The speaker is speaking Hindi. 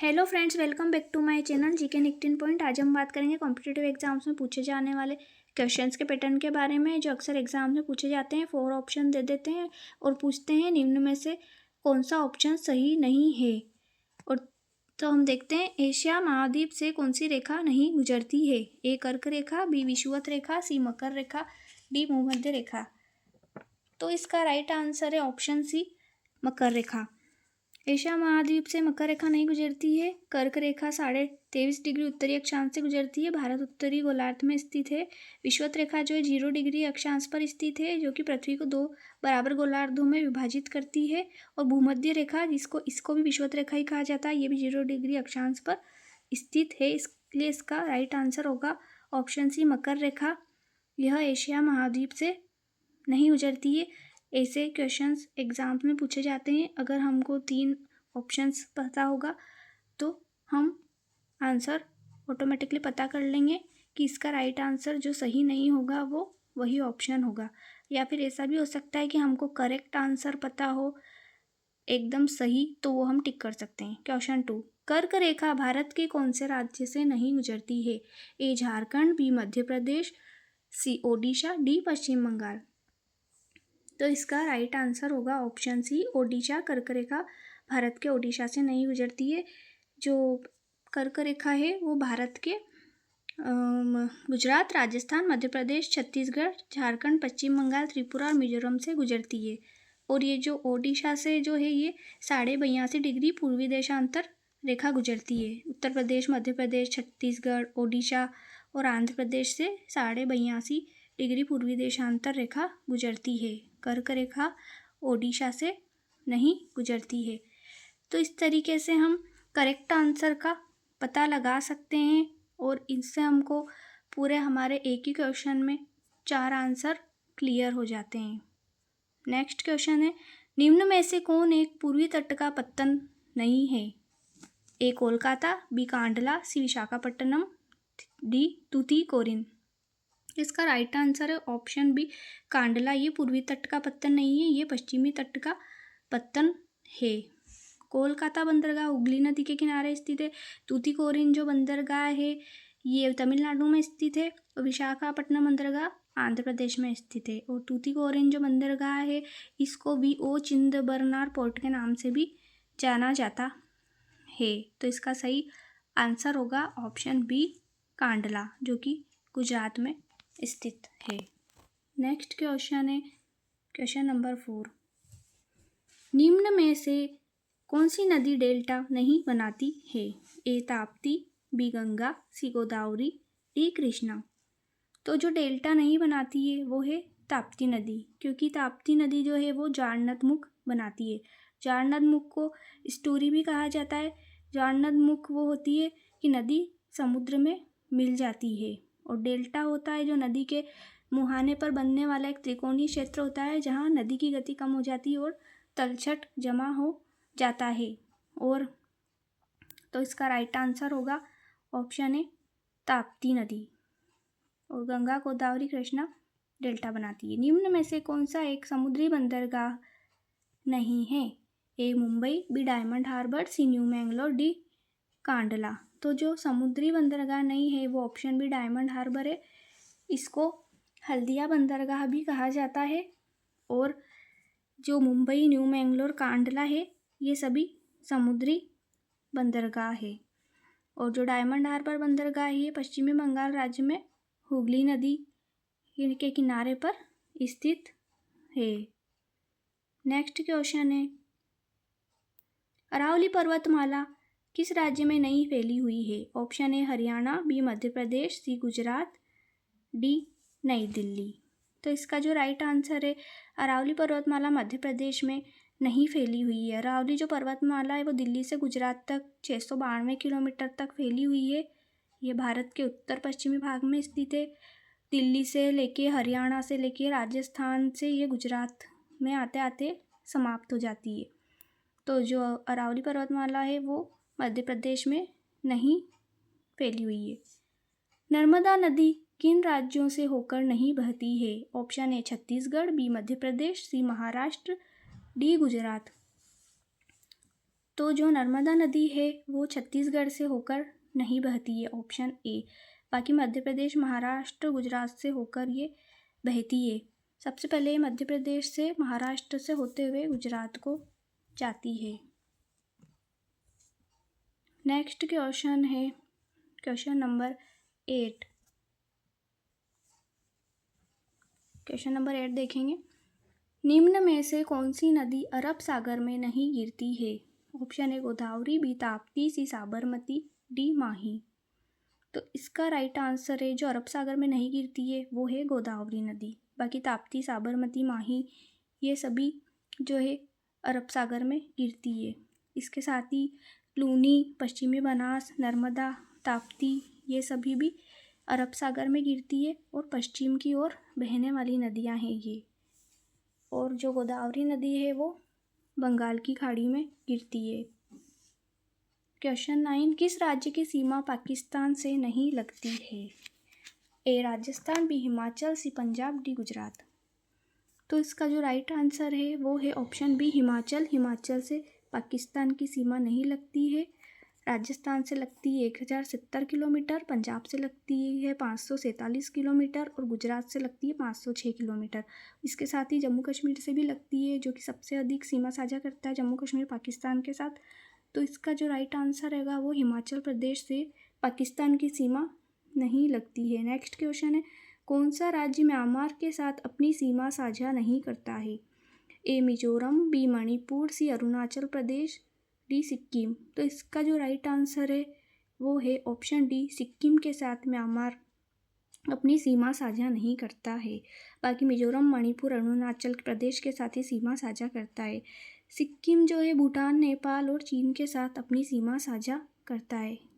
Hello friends, welcome back to my channel GK 19 point. आज हम बात करेंगे कॉम्पिटिटिव एग्जाम्स में पूछे जाने वाले क्वेश्चंस के पैटर्न के बारे में, जो अक्सर एग्जाम में पूछे जाते हैं। 4 ऑप्शन दे देते हैं और पूछते हैं निम्न में से कौन सा ऑप्शन सही नहीं है। और तो हम देखते हैं, एशिया महाद्वीप से कौन सी रेखा नहीं गुजरती है। ए कर्क रेखा, बी विषुवत रेखा, सी मकर रेखा, डी भूमध्य रेखा। तो इसका राइट आंसर है ऑप्शन सी, मकर रेखा। एशिया महाद्वीप से मकर रेखा नहीं गुजरती है। कर्क रेखा 23.5 डिग्री उत्तरी अक्षांश से गुजरती है। भारत उत्तरी गोलार्ध में स्थित है। विषुवत रेखा जो है 0 डिग्री अक्षांश पर स्थित है, जो कि पृथ्वी को 2 बराबर गोलार्धों में विभाजित करती है। और भूमध्य रेखा, इसको भी विषुवत रेखा ही कहा जाता है, ये भी 0 डिग्री अक्षांश पर स्थित है। इसलिए इसका राइट आंसर होगा ऑप्शन सी, मकर रेखा। यह एशिया महाद्वीप से नहीं गुजरती है। ऐसे क्वेश्चंस एग्जाम्स में पूछे जाते हैं। अगर हमको 3 ऑप्शंस पता होगा तो हम आंसर ऑटोमेटिकली पता कर लेंगे कि इसका राइट आंसर जो सही नहीं होगा वो वही ऑप्शन होगा। या फिर ऐसा भी हो सकता है कि हमको करेक्ट आंसर पता हो एकदम सही, तो वो हम टिक कर सकते हैं। क्वेश्चन 2, कर्क रेखा भारत के कौन से राज्य से नहीं गुजरती है। ए झारखंड, बी मध्य प्रदेश, सी ओडिशा, डी पश्चिम बंगाल। तो इसका राइट आंसर होगा ऑप्शन सी, ओडिशा। कर्क रेखा भारत के ओडिशा से नहीं गुजरती है। जो कर्क रेखा है वो भारत के गुजरात, राजस्थान, मध्य प्रदेश, छत्तीसगढ़, झारखंड, पश्चिम बंगाल, त्रिपुरा और मिजोरम से गुजरती है। और ये जो ओडिशा से जो है ये 82.5 डिग्री पूर्वी देशांतर रेखा गुजरती है। उत्तर प्रदेश, मध्य प्रदेश, छत्तीसगढ़, ओडिशा और आंध्र प्रदेश से 82.5 डिग्री पूर्वी देशांतर रेखा गुजरती है। कर्क रेखा ओडिशा से नहीं गुजरती है। तो इस तरीके से हम करेक्ट आंसर का पता लगा सकते हैं और इससे हमको पूरे हमारे एक ही क्वेश्चन में 4 आंसर क्लियर हो जाते हैं। नेक्स्ट क्वेश्चन है, निम्न में से कौन एक पूर्वी तट का पत्तन नहीं है। ए कोलकाता, बी कांडला, सी विशाखापट्टनम, डी तूतीकोरिन। इसका राइट आंसर है ऑप्शन बी, कांडला। ये पूर्वी तट का पत्तन नहीं है, ये पश्चिमी तट का पत्तन है। कोलकाता बंदरगाह हुगली नदी के किनारे स्थित है। तूतीकोरिन जो बंदरगाह है ये तमिलनाडु में स्थित है। और विशाखापट्टनम बंदरगाह आंध्र प्रदेश में स्थित है। और तूतीकोरिन जो बंदरगाह है इसको वी.ओ. चिदंबरनार पोर्ट के नाम से भी जाना जाता है। तो इसका सही आंसर होगा ऑप्शन बी, कांडला, जो कि गुजरात में स्थित है। नेक्स्ट क्वेश्चन है क्वेश्चन नंबर 4, निम्न में से कौन सी नदी डेल्टा नहीं बनाती है। ए ताप्ती, बी गंगा, सी गोदावरी, डी कृष्णा। तो जो डेल्टा नहीं बनाती है वो है ताप्ती नदी, क्योंकि ताप्ती नदी जो है वो जारनद बनाती है। जारनद को स्टोरी भी कहा जाता है। जारनद वो होती है कि नदी समुद्र में मिल जाती है। और डेल्टा होता है जो नदी के मुहाने पर बनने वाला एक त्रिकोणीय क्षेत्र होता है, जहाँ नदी की गति कम हो जाती है और तलछट जमा हो जाता है। और तो इसका राइट आंसर होगा ऑप्शन ए, ताप्ती नदी। और गंगा, गोदावरी, कृष्णा डेल्टा बनाती है। निम्न में से कौन सा एक समुद्री बंदरगाह नहीं है। ए मुंबई, बी डायमंड हार्बर, सी न्यू मैंगलोर, डी कांडला। तो जो समुद्री बंदरगाह नहीं है वो ऑप्शन बी, डायमंड हार्बर है। इसको हल्दिया बंदरगाह भी कहा जाता है। और जो मुंबई, न्यू मैंगलोर, कांडला है ये सभी समुद्री बंदरगाह है। और जो डायमंड हार्बर बंदरगाह है ये पश्चिमी बंगाल राज्य में हुगली नदी के किनारे पर स्थित है। नेक्स्ट क्वेश्चन है, अरावली पर्वतमाला किस राज्य में नहीं फैली हुई है। Option A Haryana, B Madhya Pradesh, C Gujarat, D नई दिल्ली। तो इसका जो राइट आंसर है, अरावली पर्वतमाला मध्य प्रदेश में नहीं फैली हुई है। अरावली जो पर्वतमाला है वो दिल्ली से गुजरात तक 692 किलोमीटर तक फैली हुई है। ये भारत के उत्तर पश्चिमी भाग में स्थित है। दिल्ली से लेके, हरियाणा से लेके, राजस्थान से ये गुजरात में आते आते समाप्त हो जाती है। तो जो अरावली पर्वतमाला है वो मध्य प्रदेश में नहीं फैली हुई है। नर्मदा नदी किन राज्यों से होकर नहीं बहती है। Option A Chhattisgarh, B Madhya Pradesh, C Maharashtra, D Gujarat. तो जो नर्मदा नदी है वो छत्तीसगढ़ से होकर नहीं बहती है, ऑप्शन ए। बाकी मध्य प्रदेश, महाराष्ट्र, गुजरात से होकर ये बहती है। सबसे पहले मध्य प्रदेश से महाराष्ट्र से होते हुए गुजरात को जाती है। नेक्स्ट क्वेश्चन है क्वेश्चन नंबर 8। क्वेश्चन नंबर 8 देखेंगे। निम्न में से कौन सी नदी अरब सागर में नहीं गिरती है? Option A Godavari, B Tapti, C Sabarmati, D Mahi. तो इसका राइट आंसर है जो अरब सागर में नहीं गिरती है वो है गोदावरी नदी। बाकी ताप्ती, साबरमती, माही ये सभी जो है अरब सागर में गिरती है। इसके साथ ही लूनी, पश्चिमी बनास, नर्मदा, ताप्ती ये सभी भी अरब सागर में गिरती है और पश्चिम की ओर बहने वाली नदियां हैं ये। और जो गोदावरी नदी है वो बंगाल की खाड़ी में गिरती है। क्वेश्चन 9। किस राज्य की सीमा पाकिस्तान से नहीं लगती है? ए राजस्थान, बी हिमाचल, सी पंजाब, डी गुजरात। तो इसका जो राइट आंसर है वो है ऑप्शन बी हिमाचल। हिमाचल से पाकिस्तान की सीमा नहीं लगती है। राजस्थान से लगती है 1070 किलोमीटर, पंजाब से लगती है 547 किलोमीटर और गुजरात से लगती है 506 किलोमीटर। इसके साथ ही जम्मू कश्मीर से भी लगती है जो कि सबसे अधिक सीमा साझा करता है जम्मू कश्मीर पाकिस्तान के साथ। तो इसका जो राइट आंसर रहेगा वो हिमाचल प्रदेश से पाकिस्तान की सीमा नहीं लगती है। नेक्स्ट क्वेश्चन है कौन सा राज्य म्यांमार के साथ अपनी सीमा साझा नहीं करता है? ए मिजोरम, बी मणिपुर, सी अरुणाचल प्रदेश, डी सिक्किम। तो इसका जो राइट आंसर है वो है ऑप्शन डी, सिक्किम के साथ म्यांमार अपनी सीमा साझा नहीं करता है। बाकी मिजोरम, मणिपुर, अरुणाचल प्रदेश के साथ ही सीमा साझा करता है। सिक्किम जो है भूटान, नेपाल और चीन के साथ अपनी सीमा साझा करता है।